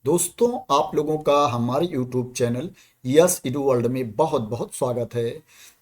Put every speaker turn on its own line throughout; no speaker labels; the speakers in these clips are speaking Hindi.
दोस्तों, आप लोगों का हमारे YouTube चैनल यस इडू वर्ल्ड में बहुत बहुत स्वागत है।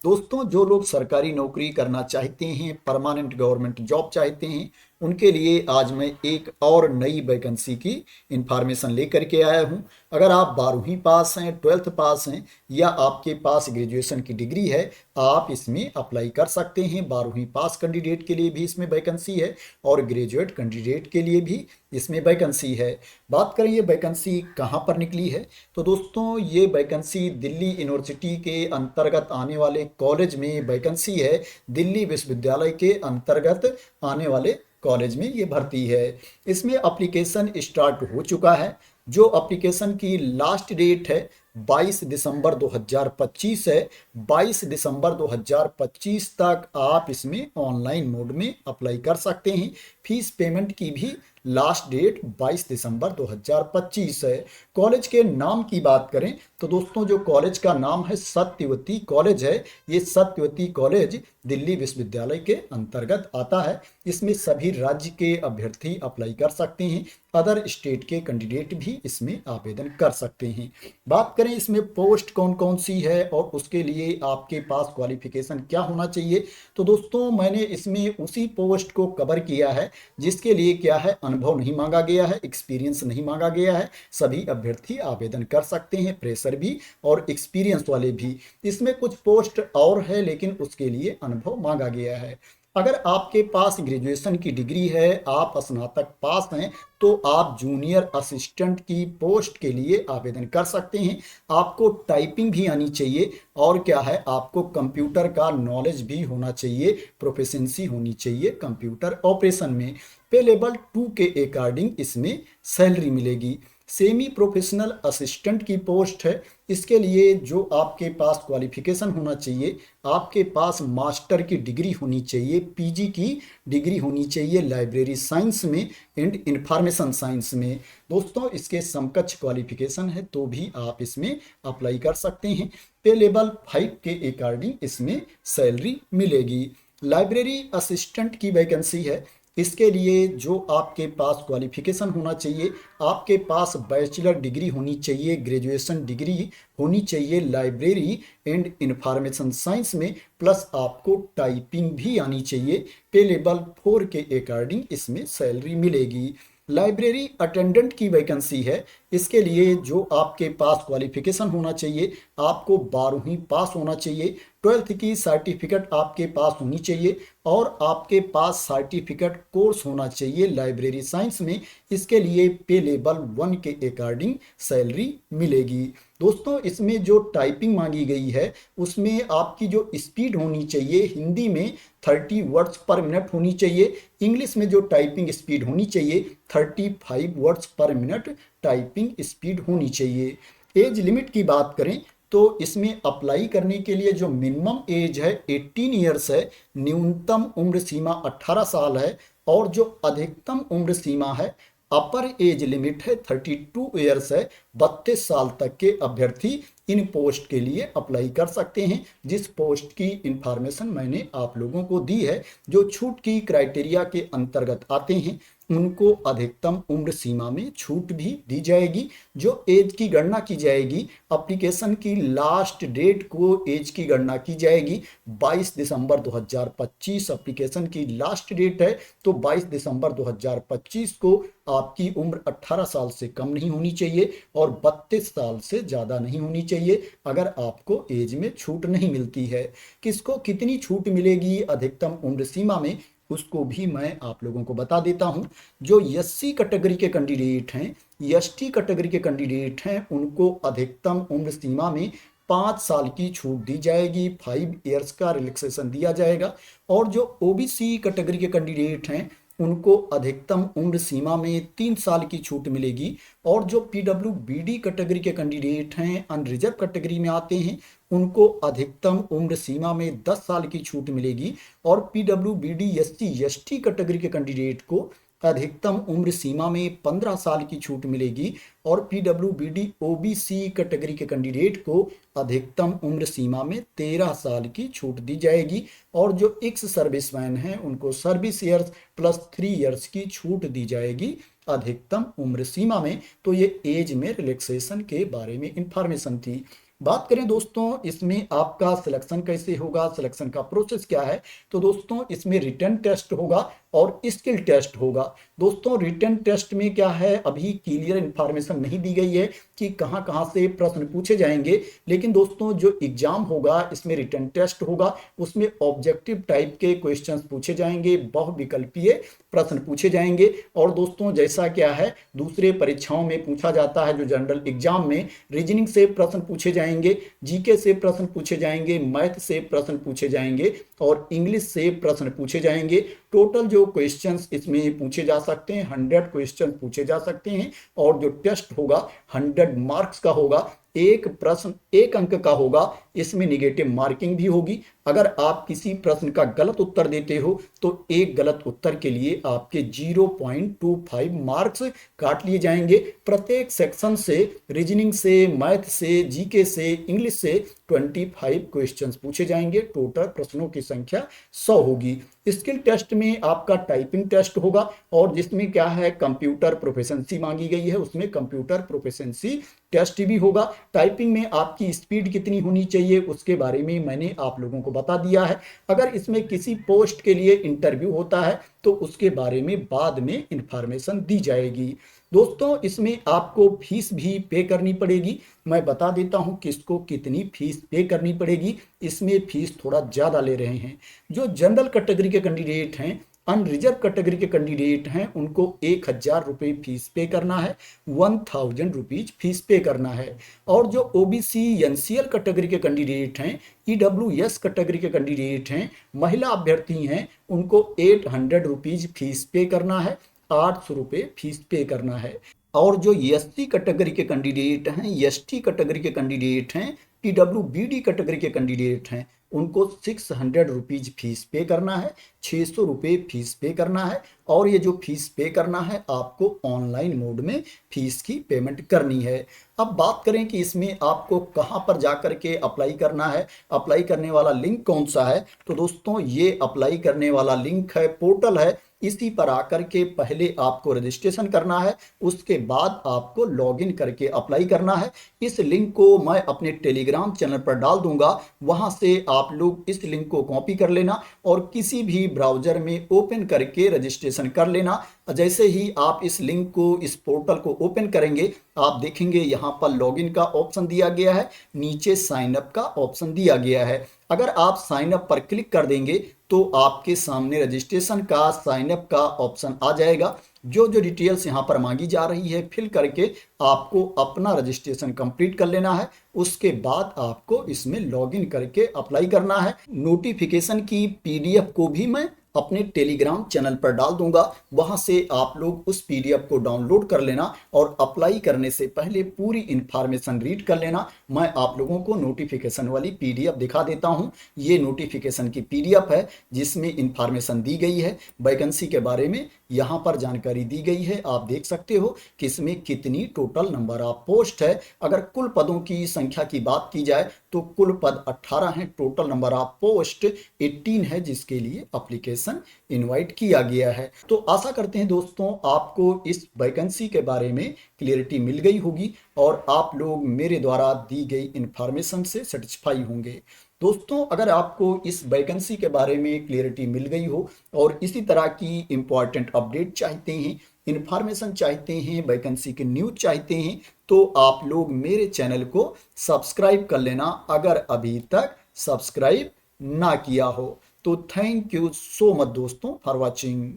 दोस्तों, जो लोग सरकारी नौकरी करना चाहते हैं, परमानेंट गवर्नमेंट जॉब चाहते हैं, उनके लिए आज मैं एक और नई वैकेंसी की इंफॉर्मेशन लेकर के आया हूं। अगर आप 12वीं पास हैं, 12th पास हैं या आपके पास ग्रेजुएशन की डिग्री है, आप इसमें अप्लाई कर सकते हैं। 12वीं पास कैंडिडेट के लिए भी इसमें वैकेंसी है और ग्रेजुएट कैंडिडेट के लिए भी इसमें वैकेंसी है। बात करें ये वैकेंसी कहाँ पर निकली है, तो दोस्तों ये वैकेंसी दिल्ली यूनिवर्सिटी के अंतर्गत आने वाले कॉलेज में वैकेंसी है। दिल्ली विश्वविद्यालय के अंतर्गत आने वाले कॉलेज में ये भर्ती है। इसमें एप्लीकेशन स्टार्ट हो चुका है। जो एप्लीकेशन की लास्ट डेट है 22 दिसंबर 2025 है। 22 दिसंबर 2025 तक आप इसमें ऑनलाइन मोड में अप्लाई कर सकते हैं। फीस पेमेंट की भी लास्ट डेट 22 दिसंबर 2025 है। कॉलेज के नाम की बात करें तो दोस्तों, जो कॉलेज का नाम है सत्यवती कॉलेज है। ये सत्यवती कॉलेज दिल्ली विश्वविद्यालय के अंतर्गत आता है। इसमें सभी राज्य के अभ्यर्थी अप्लाई कर सकते हैं। अदर स्टेट के कैंडिडेट भी इसमें आवेदन कर सकते हैं। बात करें इसमें पोस्ट कौन कौन सी है और उसके लिए आपके पास क्वालिफिकेशन क्या होना चाहिए, तो दोस्तों मैंने इसमें उसी पोस्ट को कवर किया है जिसके लिए क्या है, अनुभव नहीं मांगा गया है, एक्सपीरियंस नहीं मांगा गया है। सभी अभ्यर्थी आवेदन कर सकते हैं, फ्रेशर भी और एक्सपीरियंस वाले भी। इसमें कुछ पोस्ट और है लेकिन उसके लिए अनुभव मांगा गया है। अगर आपके पास ग्रेजुएशन की डिग्री है, आप स्नातक पास हैं, तो आप जूनियर असिस्टेंट की पोस्ट के लिए आवेदन कर सकते हैं। आपको टाइपिंग भी आनी चाहिए और क्या है, आपको कंप्यूटर का नॉलेज भी होना चाहिए, प्रोफिशिएंसी होनी चाहिए कंप्यूटर ऑपरेशन में। पे लेवल 2 के अकॉर्डिंग इसमें सैलरी मिलेगी। सेमी प्रोफेशनल असिस्टेंट की पोस्ट है। इसके लिए जो आपके पास क्वालिफिकेशन होना चाहिए, आपके पास मास्टर की डिग्री होनी चाहिए, पीजी की डिग्री होनी चाहिए लाइब्रेरी साइंस में एंड इंफॉर्मेशन साइंस में। दोस्तों, इसके समकक्ष क्वालिफिकेशन है तो भी आप इसमें अप्लाई कर सकते हैं। पे लेवल 5 के अकॉर्डिंग इसमें सैलरी मिलेगी। लाइब्रेरी असिस्टेंट की वैकेंसी है। इसके लिए जो आपके पास क्वालिफिकेशन होना चाहिए, आपके पास बैचलर डिग्री होनी चाहिए, ग्रेजुएशन डिग्री होनी चाहिए लाइब्रेरी एंड इंफॉर्मेशन साइंस में, प्लस आपको टाइपिंग भी आनी चाहिए। पे लेवल 4 के अकॉर्डिंग इसमें सैलरी मिलेगी। लाइब्रेरी अटेंडेंट की वैकेंसी है। इसके लिए जो आपके पास क्वालिफिकेशन होना चाहिए, आपको 12वीं पास होना चाहिए, 12th की सर्टिफिकेट आपके पास होनी चाहिए और आपके पास सर्टिफिकेट कोर्स होना चाहिए लाइब्रेरी साइंस में। इसके लिए पे लेवल 1 के अकॉर्डिंग सैलरी मिलेगी। दोस्तों, इसमें जो टाइपिंग मांगी गई है उसमें आपकी जो स्पीड होनी चाहिए, हिंदी में 30 वर्ड्स पर मिनट होनी चाहिए। इंग्लिश में जो टाइपिंग स्पीड होनी चाहिए 35 वर्ड्स पर मिनट टाइपिंग स्पीड होनी चाहिए। एज लिमिट की बात करें तो इसमें अप्लाई करने के लिए जो मिनिमम एज है 18 ईयर्स है, न्यूनतम उम्र सीमा 18 साल है और जो अधिकतम उम्र सीमा है, अपर एज लिमिट है 32 ईयर्स है। 32 साल तक के अभ्यर्थी इन पोस्ट के लिए अप्लाई कर सकते हैं। जिस पोस्ट की इंफॉर्मेशन मैंने आप लोगों को दी है, जो छूट की क्राइटेरिया के अंतर्गत आते हैं, उनको अधिकतम उम्र सीमा में छूट भी दी जाएगी। जो एज की गणना की जाएगी, एप्लीकेशन की लास्ट डेट को एज की गणना की जाएगी। 22 दिसंबर 2025 एप्लीकेशन की लास्ट डेट है, तो 22 दिसंबर 2025 को आपकी उम्र 18 साल से कम नहीं होनी चाहिए और 32 साल से ज़्यादा नहीं होनी चाहिए अगर आपको एज में छूट नहीं मिलती है। किसको कितनी छूट मिलेगी अधिकतम उम्र सीमा में, उसको भी मैं आप लोगों को बता देता हूं। जो एससी कैटेगरी के कैंडिडेट हैं, एसटी कैटेगरी के कैंडिडेट हैं, उनको अधिकतम उम्र सीमा में 5 साल की छूट दी जाएगी, 5 ईयर्स का रिलैक्सेशन दिया जाएगा। और जो ओबीसी कैटेगरी के कैंडिडेट हैं, उनको अधिकतम उम्र सीमा में 3 साल की छूट मिलेगी। और जो पीडब्ल्यूबीडी कैटेगरी के कैंडिडेट हैं, अनरिजर्व कैटेगरी में आते हैं, उनको अधिकतम उम्र सीमा में 10 साल की छूट मिलेगी। और पीडब्ल्यूबीडी एससी एसटी कैटेगरी के कैंडिडेट को अधिकतम उम्र सीमा में 15 साल की छूट मिलेगी। और पीडब्ल्यूबीडी ओबीसी कैटेगरी के कैंडिडेट को अधिकतम उम्र सीमा में 13 साल की छूट दी जाएगी। और जो एक्स सर्विसमैन हैं, उनको सर्विस ईयर्स प्लस 3 ईयर्स की छूट दी जाएगी अधिकतम उम्र सीमा में। तो ये एज में रिलैक्सेशन के बारे में इंफॉर्मेशन थी। बात करें दोस्तों इसमें आपका सिलेक्शन कैसे होगा, सिलेक्शन का प्रोसेस क्या है, तो दोस्तों इसमें रिटन टेस्ट होगा और स्किल टेस्ट होगा। दोस्तों रिटन टेस्ट में क्या है, अभी क्लियर इंफॉर्मेशन नहीं दी गई है कि कहां कहां से प्रश्न पूछे जाएंगे, लेकिन दोस्तों जो एग्जाम होगा इसमें रिटन टेस्ट होगा, उसमें ऑब्जेक्टिव टाइप के क्वेश्चंस पूछे जाएंगे, बहुविकल्पीय प्रश्न पूछे जाएंगे। और दोस्तों जैसा क्या है दूसरे परीक्षाओं में पूछा जाता है, जो जनरल एग्जाम में रीजनिंग से प्रश्न पूछे जाएंगे, जीके से प्रश्न पूछे जाएंगे, मैथ से प्रश्न पूछे जाएंगे और इंग्लिश से प्रश्न पूछे जाएंगे। टोटल जो क्वेश्चंस इसमें पूछे जा सकते हैं 100 क्वेश्चन पूछे जा सकते हैं और जो टेस्ट होगा 100 मार्क्स का होगा। एक प्रश्न 1 अंक का होगा, इसमें निगेटिव मार्किंग भी होगी। अगर आप किसी प्रश्न का गलत उत्तर देते हो तो एक गलत उत्तर के लिए आपके 0.25 मार्क्स काट लिए जाएंगे। प्रत्येक सेक्शन से, रीजनिंग से, मैथ से, जीके से, इंग्लिश से 25 क्वेश्चंस पूछे जाएंगे। टोटल प्रश्नों की संख्या 100 होगी। स्किल टेस्ट में आपका टाइपिंग टेस्ट होगा और जिसमें क्या है कंप्यूटर प्रोफिशिएंसी मांगी गई है, उसमें कंप्यूटर प्रोफिशिएंसी टेस्ट भी होगा। टाइपिंग में आपकी स्पीड कितनी होनी चाहिए उसके बारे में मैंने आप लोगों को बता दिया है। अगर इसमें किसी पोस्ट के लिए इंटरव्यू होता है तो उसके बारे में बाद में इंफॉर्मेशन दी जाएगी। दोस्तों इसमें आपको फीस भी पे करनी पड़ेगी। मैं बता देता हूं किसको कितनी फीस पे करनी पड़ेगी। इसमें फीस थोड़ा ज़्यादा ले रहे हैं। जो जनरल कैटेगरी के कैंडिडेट हैं, अनरिजर्व कैटेगरी के कैंडिडेट हैं, उनको 1000 रुपये फीस पे करना है, 1000 रुपीज फीस पे करना है। और जो ओबीसी एनसीएल कैटेगरी के कैंडिडेट हैं, ईडब्ल्यूएस कैटेगरी के कैंडिडेट हैं, महिला अभ्यर्थी हैं, उनको 800 रुपीज फीस पे करना है, 800 रुपये फीस पे करना है। और जो एससी कैटेगरी के कैंडिडेट हैं, एसटी कैटेगरी के कैंडिडेट हैं, पीडब्ल्यूबीडी कैटेगरी के कैंडिडेट हैं, उनको 600 रुपीज फीस पे करना है, 600 रुपये फीस पे करना है। और ये जो फीस पे करना है आपको ऑनलाइन मोड में फीस की पेमेंट करनी है। अब बात करें कि इसमें आपको कहां पर जाकर के अप्लाई करना है, अप्लाई करने वाला लिंक कौन सा है, तो दोस्तों ये अप्लाई करने वाला लिंक है, पोर्टल है। इसी पर आकर के पहले आपको रजिस्ट्रेशन करना है, उसके बाद आपको लॉगिन करके अप्लाई करना है। इस लिंक को मैं अपने टेलीग्राम चैनल पर डाल दूंगा, वहां से आप लोग इस लिंक को कॉपी कर लेना और किसी भी ब्राउजर में ओपन करके रजिस्ट्रेशन कर लेना। जैसे ही आप इस लिंक को, इस पोर्टल को ओपन करेंगे, आप देखेंगे यहाँ पर लॉगिन का ऑप्शन दिया गया है, नीचे साइन अप का ऑप्शन दिया गया है। अगर आप साइन अप पर क्लिक कर देंगे तो आपके सामने रजिस्ट्रेशन का, साइन अप का ऑप्शन आ जाएगा। जो जो डिटेल्स यहाँ पर मांगी जा रही है फिल करके आपको अपना रजिस्ट्रेशन कंप्लीट कर लेना है। उसके बाद आपको इसमें लॉगिन करके अप्लाई करना है। नोटिफिकेशन की पीडीएफ को भी मैं अपने टेलीग्राम चैनल पर डाल दूंगा, वहां से आप लोग उस पीडीएफ को डाउनलोड कर लेना और अप्लाई करने से पहले पूरी इंफॉर्मेशन रीड कर लेना। मैं आप लोगों को नोटिफिकेशन वाली पीडीएफ दिखा देता हूं। ये नोटिफिकेशन की पीडीएफ है जिसमें इंफॉर्मेशन दी गई है वैकेंसी के बारे में, यहाँ पर जानकारी दी गई है। आप देख सकते हो कि इसमें कितनी टोटल नंबर ऑफ पोस्ट है। अगर कुल पदों की संख्या की बात की जाए तो कुल पद 18 हैं, टोटल नंबर ऑफ पोस्ट 18 है जिसके लिए एप्लीकेशन इनवाइट किया गया है। तो आशा करते हैं दोस्तों आपको इस वैकेंसी के बारे में क्लियरिटी मिल गई होगी और आप लोग मेरे द्वारा दी गई इंफॉर्मेशन से सेटिस्फाई होंगे। दोस्तों अगर आपको इस वैकेंसी के बारे में क्लियरिटी मिल गई हो और इसी तरह की इंपॉर्टेंट अपडेट चाहते हैं, इंफॉर्मेशन चाहते हैं, वैकेंसी की न्यूज चाहते हैं, तो आप लोग मेरे चैनल को सब्सक्राइब कर लेना अगर अभी तक सब्सक्राइब ना किया हो। तो थैंक यू सो मच दोस्तों फॉर वॉचिंग।